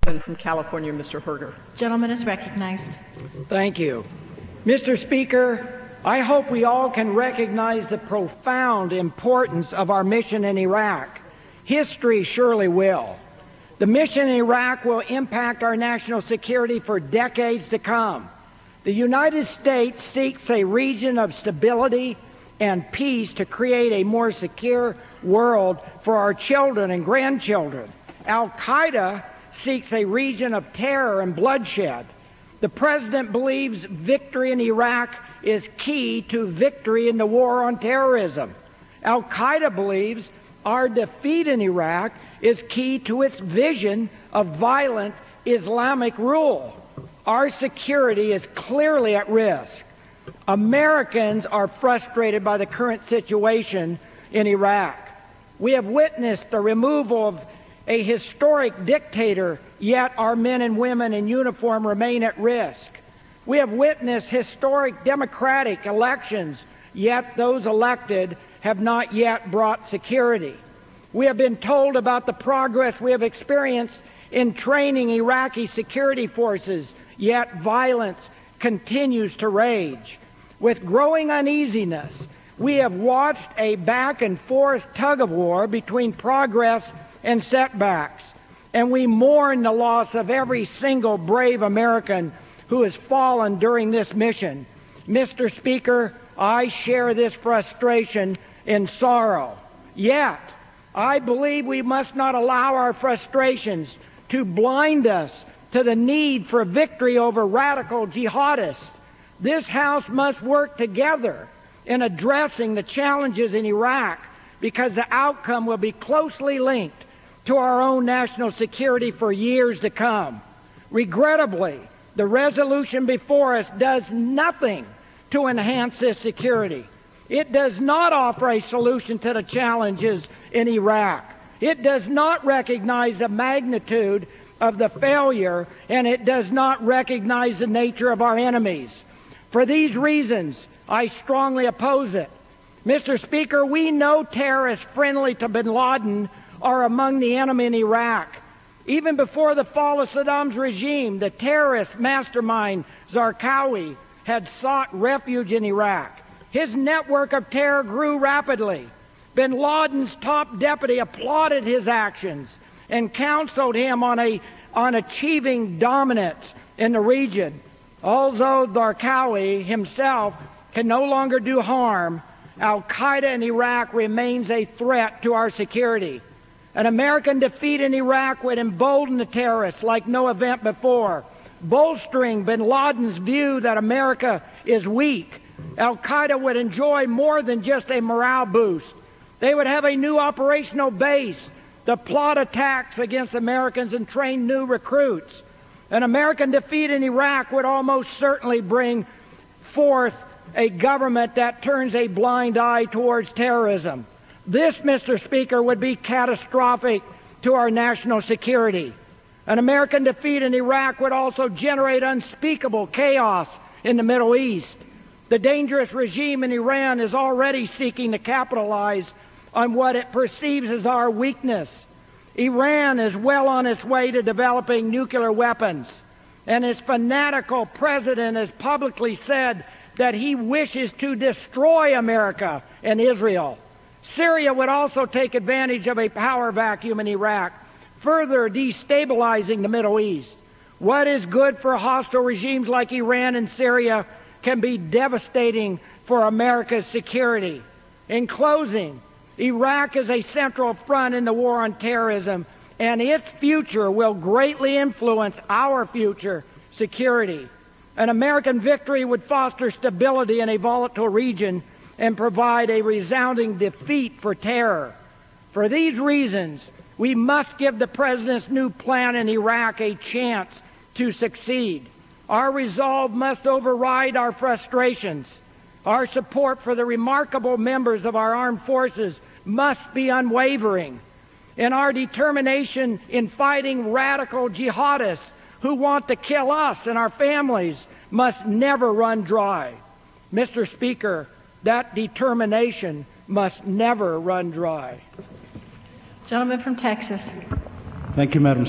From California, Mr. Herger. Gentleman is recognized. Thank you. Mr. Speaker, I hope we all can recognize the profound importance of our mission in Iraq. History surely will. The mission in Iraq will impact our national security for decades to come. The United States seeks a region of stability and peace to create a more secure world for our children and grandchildren. Al-Qaeda seeks a region of terror and bloodshed. The President believes victory in Iraq is key to victory in the war on terrorism. Al-Qaeda believes our defeat in Iraq is key to its vision of violent Islamic rule. Our security is clearly at risk. Americans are frustrated by the current situation in Iraq. We have witnessed the removal of a historic dictator, yet our men and women in uniform remain at risk. We have witnessed historic democratic elections, yet those elected have not yet brought security. We have been told about the progress we have experienced in training Iraqi security forces, yet violence continues to rage. With growing uneasiness, we have watched a back-and-forth tug-of-war between progress and setbacks, and we mourn the loss of every single brave American who has fallen during this mission. Mr. Speaker, I share this frustration and sorrow. Yet, I believe we must not allow our frustrations to blind us to the need for victory over radical jihadists. This House must work together in addressing the challenges in Iraq, because the outcome will be closely linked to our own national security for years to come. Regrettably, the resolution before us does nothing to enhance this security. It does not offer a solution to the challenges in Iraq. It does not recognize the magnitude of the failure, and it does not recognize the nature of our enemies. For these reasons, I strongly oppose it. Mr. Speaker, we know terrorists friendly to bin Laden are among the enemy in Iraq. Even before the fall of Saddam's regime, the terrorist mastermind Zarqawi had sought refuge in Iraq. His network of terror grew rapidly. Bin Laden's top deputy applauded his actions and counseled him on achieving dominance in the region. Although Zarqawi himself can no longer do harm, Al-Qaeda in Iraq remains a threat to our security. An American defeat in Iraq would embolden the terrorists like no event before, bolstering bin Laden's view that America is weak. Al-Qaeda would enjoy more than just a morale boost. They would have a new operational base to plot attacks against Americans and train new recruits. An American defeat in Iraq would almost certainly bring forth a government that turns a blind eye towards terrorism. This, Mr. Speaker, would be catastrophic to our national security. An American defeat in Iraq would also generate unspeakable chaos in the Middle East. The dangerous regime in Iran is already seeking to capitalize on what it perceives as our weakness. Iran is well on its way to developing nuclear weapons, and its fanatical president has publicly said that he wishes to destroy America and Israel. Syria would also take advantage of a power vacuum in Iraq, further destabilizing the Middle East. What is good for hostile regimes like Iran and Syria can be devastating for America's security. In closing, Iraq is a central front in the war on terrorism, and its future will greatly influence our future security. An American victory would foster stability in a volatile region and provide a resounding defeat for terror. For these reasons, we must give the President's new plan in Iraq a chance to succeed. Our resolve must override our frustrations. Our support for the remarkable members of our armed forces must be unwavering. And our determination in fighting radical jihadists who want to kill us and our families must never run dry. Mr. Speaker, that determination must never run dry. Gentleman from Texas. Thank you, Madam